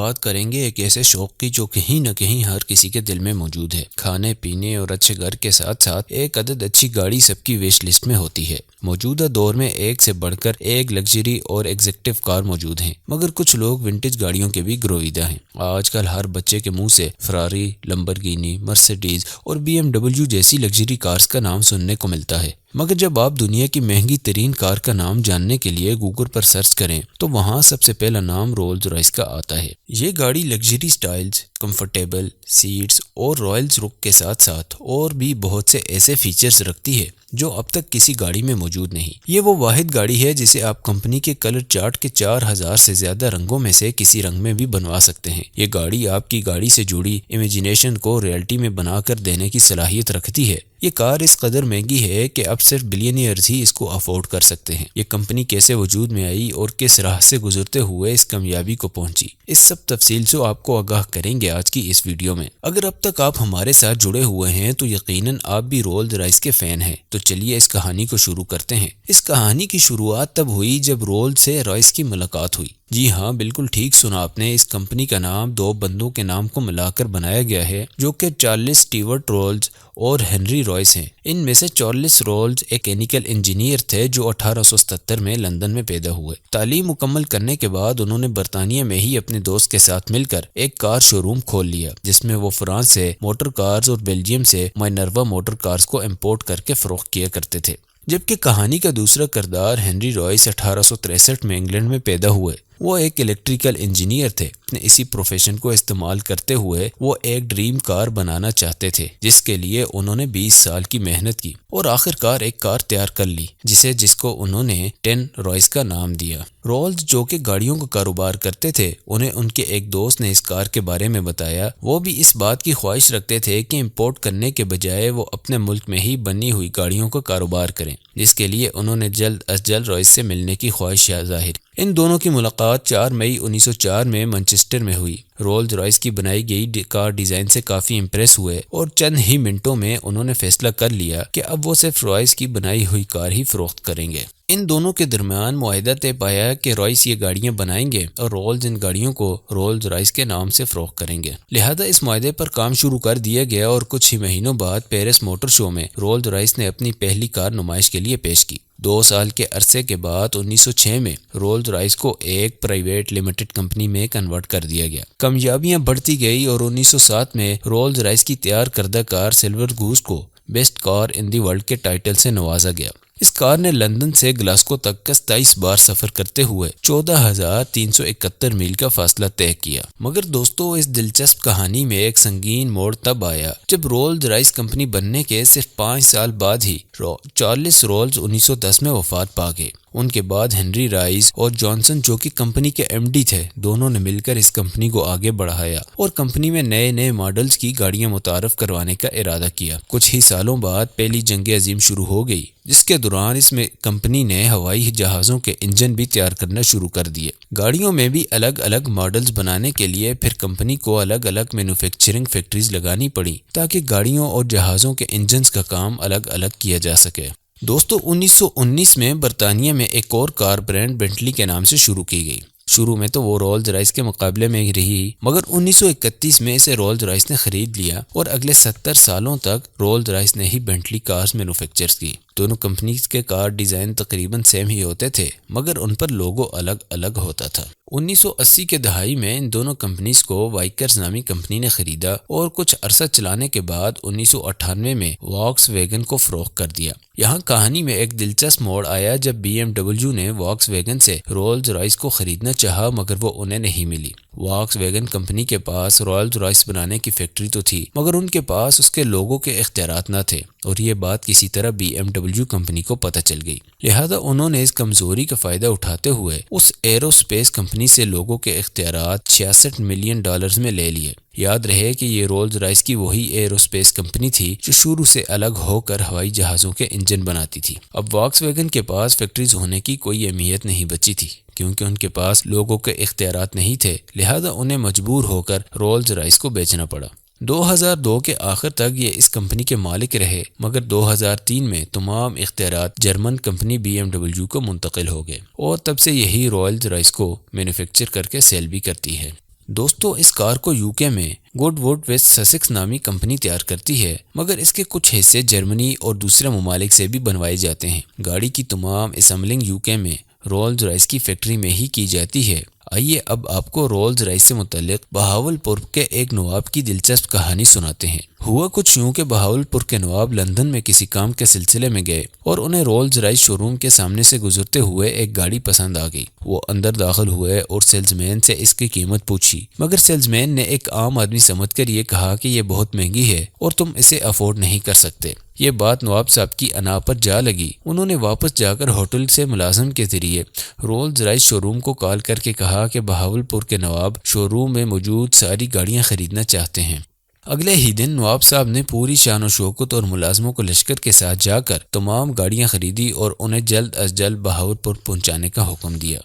بات کریں گے ایک ایسے شوق کی جو کہیں نہ کہیں ہر کسی کے دل میں موجود ہے۔ کھانے پینے اور اچھے گھر کے ساتھ ساتھ ایک عدد اچھی گاڑی سب کی وش لسٹ میں ہوتی ہے۔ موجودہ دور میں ایک سے بڑھ کر ایک لگژری اور ایگزیکٹو کار موجود ہیں، مگر کچھ لوگ ونٹیج گاڑیوں کے بھی گرویدہ ہیں۔ آج کل ہر بچے کے منہ سے فراری، لمبرگینی، مرسیڈیز اور BMW جیسی لگژری کارز کا نام سننے کو ملتا ہے، مگر جب آپ دنیا کی مہنگی ترین کار کا نام جاننے کے لیے گوگل پر سرچ کریں تو وہاں سب سے پہلا نام رولز رائس کا آتا ہے۔ یہ گاڑی لگژری سٹائلز، کمفرٹیبل سیٹس اور رائلز رک کے ساتھ ساتھ اور بھی بہت سے ایسے فیچرز رکھتی ہے جو اب تک کسی گاڑی میں موجود نہیں۔ یہ وہ واحد گاڑی ہے جسے آپ کمپنی کے کلر چارٹ کے 4000 سے زیادہ رنگوں میں سے کسی رنگ میں بھی بنوا سکتے ہیں۔ یہ گاڑی آپ کی گاڑی سے جڑی امیجینیشن کو ریئلٹی میں بنا کر دینے کی صلاحیت رکھتی ہے۔ یہ کار اس قدر مہنگی ہے کہ اب صرف بلینئرز ہی اس کو افورڈ کر سکتے ہیں۔ یہ کمپنی کیسے وجود میں آئی اور کس راہ سے گزرتے ہوئے اس کامیابی کو پہنچی، اس سب تفصیل سے آپ کو آگاہ کریں گے آج کی اس ویڈیو میں۔ اگر اب تک آپ ہمارے ساتھ جڑے ہوئے ہیں تو یقیناً آپ بھی رولز رائس کے فین ہیں، تو چلیے اس کہانی کو شروع کرتے ہیں۔ اس کہانی کی شروعات تب ہوئی جب رولز سے رائس کی ملاقات ہوئی۔ جی ہاں، بالکل ٹھیک سنا آپ نے، اس کمپنی کا نام دو بندوں کے نام کو ملا کر بنایا گیا ہے جو کہ چارلس اسٹیورٹ رولز اور ہنری رائس ہیں۔ ان میں سے چارلس رولز ایک کیمیکل انجینئر تھے جو 1877 میں لندن میں پیدا ہوئے۔ تعلیم مکمل کرنے کے بعد انہوں نے برطانیہ میں ہی اپنے دوست کے ساتھ مل کر ایک کار شو روم کھول لیا جس میں وہ فرانس سے موٹر کارز اور بیلجیم سے مائنروا موٹر کارز کو امپورٹ کر کے فروخت کیا کرتے تھے۔ جبکہ کہانی کا دوسرا کردار ہنری رائس 1863 میں انگلینڈ میں پیدا ہوئے۔ وہ ایک الیکٹریکل انجینئر تھے۔ اسی پروفیشن کو استعمال کرتے ہوئے وہ ایک ڈریم کار بنانا چاہتے تھے جس کے لیے انہوں نے 20 سال کی محنت کی اور آخر کار ایک کار تیار کر لی جس کو انہوں نے 10 رائس کا نام دیا۔ رولز جو کہ گاڑیوں کا کاروبار کرتے تھے، انہیں ان کے ایک دوست نے اس کار کے بارے میں بتایا۔ وہ بھی اس بات کی خواہش رکھتے تھے کہ امپورٹ کرنے کے بجائے وہ اپنے ملک میں ہی بنی ہوئی گاڑیوں کا کاروبار کریں، جس کے لیے انہوں نے جلد از جلد رائس سے ملنے کی خواہش ظاہر۔ ان دونوں کی ملاقات 4 مئی 1904 میں مانچسٹر میں ہوئی۔ رولز رائس کی بنائی گئی کار ڈیزائن سے کافی امپریس ہوئے اور چند ہی منٹوں میں انہوں نے فیصلہ کر لیا کہ اب وہ صرف رائس کی بنائی ہوئی کار ہی فروخت کریں گے۔ ان دونوں کے درمیان معاہدہ طے پایا کہ رائس یہ گاڑیاں بنائیں گے اور رولز ان گاڑیوں کو رولز رائس کے نام سے فروخت کریں گے۔ لہذا اس معاہدے پر کام شروع کر دیا گیا اور کچھ ہی مہینوں بعد پیرس موٹر شو میں رولز رائس نے اپنی پہلی کار نمائش کے لیے پیش کی۔ 2 سال کے عرصے کے بعد 1906 میں رولز رائس کو ایک پرائیویٹ لمیٹڈ کمپنی میں کنورٹ کر دیا گیا۔ کامیابیاں بڑھتی گئی اور 1907 میں رولز رائس کی تیار کردہ کار سلور گوس کو بیسٹ کار ان دی ورلڈ کے ٹائٹل سے نوازا گیا۔ اس کار نے لندن سے گلاسکو تک کا 27 بار سفر کرتے ہوئے 14,371 میل کا فاصلہ طے کیا۔ مگر دوستو، اس دلچسپ کہانی میں ایک سنگین موڑ تب آیا جب رولز رائس کمپنی بننے کے صرف 5 سال بعد ہی چارلس رولز 1910 میں وفات پا گئے۔ ان کے بعد ہنری رائس اور جانسن جو کہ کمپنی کے MD تھے، دونوں نے مل کر اس کمپنی کو آگے بڑھایا اور کمپنی میں نئے ماڈلز کی گاڑیاں متعارف کروانے کا ارادہ کیا۔ کچھ ہی سالوں بعد پہلی جنگ عظیم شروع ہو گئی جس کے دوران اس میں کمپنی نے ہوائی جہازوں کے انجن بھی تیار کرنا شروع کر دیے۔ گاڑیوں میں بھی الگ الگ ماڈلز بنانے کے لیے پھر کمپنی کو الگ الگ مینوفیکچرنگ فیکٹریز لگانی پڑی تاکہ گاڑیوں اور جہازوں کے انجنز کا کام الگ الگ کیا جا سکے۔ دوستو، 1919 میں برطانیہ میں ایک اور کار برانڈ بینٹلی کے نام سے شروع کی گئی۔ شروع میں تو وہ رولز رائس کے مقابلے میں ہی رہی، مگر 1931 میں اسے رولز رائس نے خرید لیا اور اگلے 70 سالوں تک رولز رائس نے ہی بینٹلی کارز مینوفیکچرز کی۔ دونوں کمپنیز کے کار ڈیزائن تقریباً سیم ہی ہوتے تھے، مگر ان پر لوگو الگ الگ ہوتا تھا۔ 1980 کے دہائی میں ان دونوں کمپنیز کو وائکرز نامی کمپنی نے خریدا اور کچھ عرصہ چلانے کے بعد 1998 میں واکس ویگن کو فروخت کر دیا۔ یہاں کہانی میں ایک دلچسپ موڑ آیا جب BMW نے واکس ویگن سے رولز رائس کو خریدنا چاہا، مگر وہ انہیں نہیں ملی۔ واکس ویگن کمپنی کے پاس رولز رائس بنانے کی فیکٹری تو تھی، مگر ان کے پاس اس کے لوگو کے اختیارات نہ تھے اور یہ بات کسی طرح BMW کمپنی کو پتہ چل گئی۔ لہذا انہوں نے اس کمزوری کا فائدہ اٹھاتے ہوئے اس ایرو سپیس کمپنی سے لوگو کے اختیارات $66 ملین میں لے لیے۔ یاد رہے کہ یہ رولز رائس کی وہی ایرو سپیس کمپنی تھی جو شروع سے الگ ہو کر ہوائی جہازوں کے انجن بناتی تھی۔ اب واکس ویگن کے پاس فیکٹریز ہونے کی کوئی اہمیت نہیں بچی تھی کیونکہ ان کے پاس لوگوں کے اختیارات نہیں تھے، لہذا انہیں مجبور ہو کر رولز رائس کو بیچنا پڑا۔ 2002 کے آخر تک یہ اس کمپنی کے مالک رہے، مگر 2003 میں تمام اختیارات جرمن کمپنی BMW کو منتقل ہو گئے اور تب سے یہی رولز رائس کو مینوفیکچر کر کے سیل بھی کرتی ہے۔ دوستو اس کار کو یوکے میں گوڈ ووڈ ویسٹ سسیکس نامی کمپنی تیار کرتی ہے، مگر اس کے کچھ حصے جرمنی اور دوسرے ممالک سے بھی بنوائے جاتے ہیں۔ گاڑی کی تمام اسمبلنگ یوکے میں رولز رائس کی فیکٹری میں ہی کی جاتی ہے۔ آئیے اب آپ کو رولز رائس سے متعلق بہاولپور کے ایک نواب کی دلچسپ کہانی سناتے ہیں۔ ہوا کچھ یوں کہ بہاولپور کے نواب لندن میں کسی کام کے سلسلے میں گئے اور انہیں رولز رائس شو روم کے سامنے سے گزرتے ہوئے ایک گاڑی پسند آ گئی۔ وہ اندر داخل ہوئے اور سیلز مین سے اس کی قیمت پوچھی، مگر سیلز مین نے ایک عام آدمی سمجھ کر یہ کہا کہ یہ بہت مہنگی ہے اور تم اسے افورڈ نہیں کر سکتے۔ یہ بات نواب صاحب کی انا پر جا لگی۔ انہوں نے واپس جا کر ہوٹل سے ملازم کے ذریعے رولز رائس شو روم کو کال کر کے کہا کہ بہاولپور کے نواب شو روم میں موجود ساری گاڑیاں خریدنا چاہتے ہیں۔ اگلے ہی دن نواب صاحب نے پوری شان و شوکت اور ملازموں کو لشکر کے ساتھ جا کر تمام گاڑیاں خریدی اور انہیں جلد از جلد بہاولپور پہنچانے کا حکم دیا۔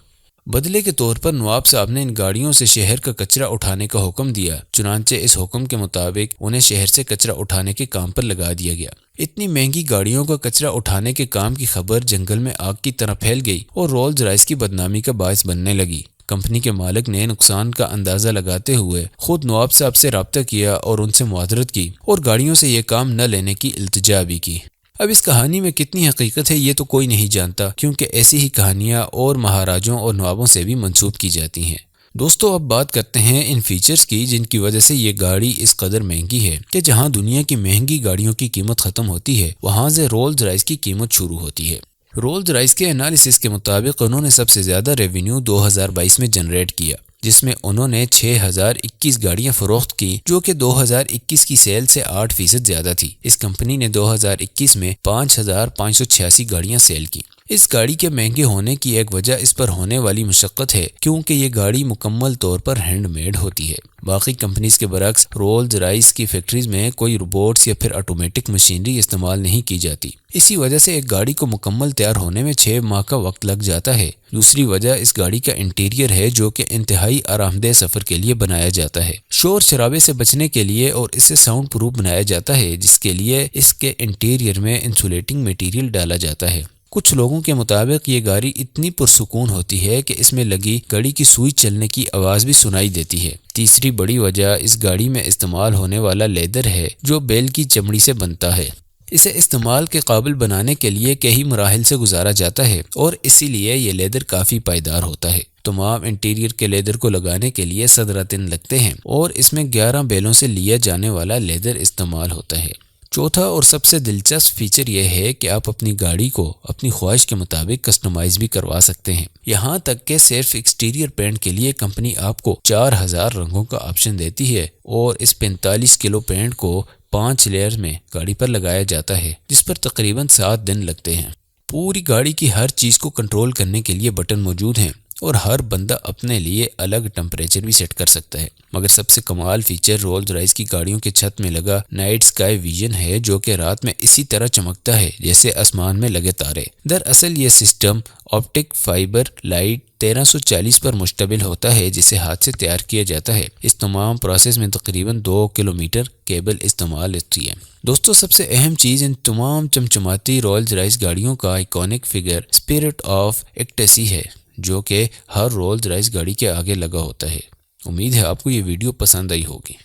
بدلے کے طور پر نواب صاحب نے ان گاڑیوں سے شہر کا کچرا اٹھانے کا حکم دیا، چنانچہ اس حکم کے مطابق انہیں شہر سے کچرا اٹھانے کے کام پر لگا دیا گیا۔ اتنی مہنگی گاڑیوں کا کچرا اٹھانے کے کام کی خبر جنگل میں آگ کی طرح پھیل گئی اور رولز رائس کی بدنامی کا باعث بننے لگی۔ کمپنی کے مالک نے نقصان کا اندازہ لگاتے ہوئے خود نواب صاحب سے رابطہ کیا اور ان سے معذرت کی اور گاڑیوں سے یہ کام نہ لینے کی التجا بھی کی۔ اب اس کہانی میں کتنی حقیقت ہے یہ تو کوئی نہیں جانتا، کیونکہ ایسی ہی کہانیاں اور مہاراجوں اور نوابوں سے بھی منسوب کی جاتی ہیں۔ دوستو اب بات کرتے ہیں ان فیچرز کی جن کی وجہ سے یہ گاڑی اس قدر مہنگی ہے کہ جہاں دنیا کی مہنگی گاڑیوں کی قیمت ختم ہوتی ہے وہاں سے رولز رائس کی قیمت شروع ہوتی ہے۔ رولز رائس کے انالیسس کے مطابق انہوں نے سب سے زیادہ ریونیو 2022 میں جنریٹ کیا، جس میں انہوں نے 6021 گاڑیاں فروخت کی، جو کہ 2021 کی سیل سے 8% زیادہ تھی۔ اس کمپنی نے 2021 میں 5586 گاڑیاں سیل کی۔ اس گاڑی کے مہنگے ہونے کی ایک وجہ اس پر ہونے والی مشقت ہے، کیونکہ یہ گاڑی مکمل طور پر ہینڈ میڈ ہوتی ہے۔ باقی کمپنیز کے برعکس رولز رائس کی فیکٹریز میں کوئی روبوٹس یا پھر آٹومیٹک مشینری استعمال نہیں کی جاتی۔ اسی وجہ سے ایک گاڑی کو مکمل تیار ہونے میں 6 ماہ کا وقت لگ جاتا ہے۔ دوسری وجہ اس گاڑی کا انٹیریئر ہے، جو کہ انتہائی آرام دہ سفر کے لیے بنایا جاتا ہے۔ شور شرابے سے بچنے کے لیے اور اسے ساؤنڈ پروف بنایا جاتا ہے، جس کے لیے اس کے انٹیریئر میں انسولیٹنگ میٹیریل ڈالا جاتا ہے۔ کچھ لوگوں کے مطابق یہ گاڑی اتنی پرسکون ہوتی ہے کہ اس میں لگی گھڑی کی سوئی چلنے کی آواز بھی سنائی دیتی ہے۔ تیسری بڑی وجہ اس گاڑی میں استعمال ہونے والا لیدر ہے، جو بیل کی چمڑی سے بنتا ہے۔ اسے استعمال کے قابل بنانے کے لیے کئی مراحل سے گزارا جاتا ہے اور اسی لیے یہ لیدر کافی پائیدار ہوتا ہے۔ تمام انٹیریئر کے لیدر کو لگانے کے لیے 17 دن لگتے ہیں اور اس میں 11 بیلوں سے لیا جانے والا لیدر استعمال ہوتا ہے۔ چوتھا اور سب سے دلچسپ فیچر یہ ہے کہ آپ اپنی گاڑی کو اپنی خواہش کے مطابق کسٹمائز بھی کروا سکتے ہیں، یہاں تک کہ صرف ایکسٹیریئر پینٹ کے لیے کمپنی آپ کو 4000 رنگوں کا آپشن دیتی ہے اور اس 45 کلو پینٹ کو 5 لیئر میں گاڑی پر لگایا جاتا ہے، جس پر تقریباً 7 دن لگتے ہیں۔ پوری گاڑی کی ہر چیز کو کنٹرول کرنے کے لیے بٹن موجود ہیں اور ہر بندہ اپنے لیے الگ ٹمپریچر بھی سیٹ کر سکتا ہے۔ مگر سب سے کمال فیچر رولز رائس کی گاڑیوں کے چھت میں لگا نائٹ سکائی ویژن ہے، جو کہ رات میں اسی طرح چمکتا ہے جیسے آسمان میں لگے تارے۔ دراصل یہ سسٹم آپٹک فائبر لائٹ 1340 پر مشتمل ہوتا ہے، جسے ہاتھ سے تیار کیا جاتا ہے۔ اس تمام پروسیس میں تقریباً 2 کلومیٹر کیبل استعمال ہوتی ہے۔ دوستو سب سے اہم چیز ان تمام چمچماتی رولز رائس گاڑیوں کا آئیکونک فگر اسپرٹ آف ایکٹیسی ہے، جو کہ ہر رولز رائس گاڑی کے آگے لگا ہوتا ہے۔ امید ہے آپ کو یہ ویڈیو پسند آئی ہوگی۔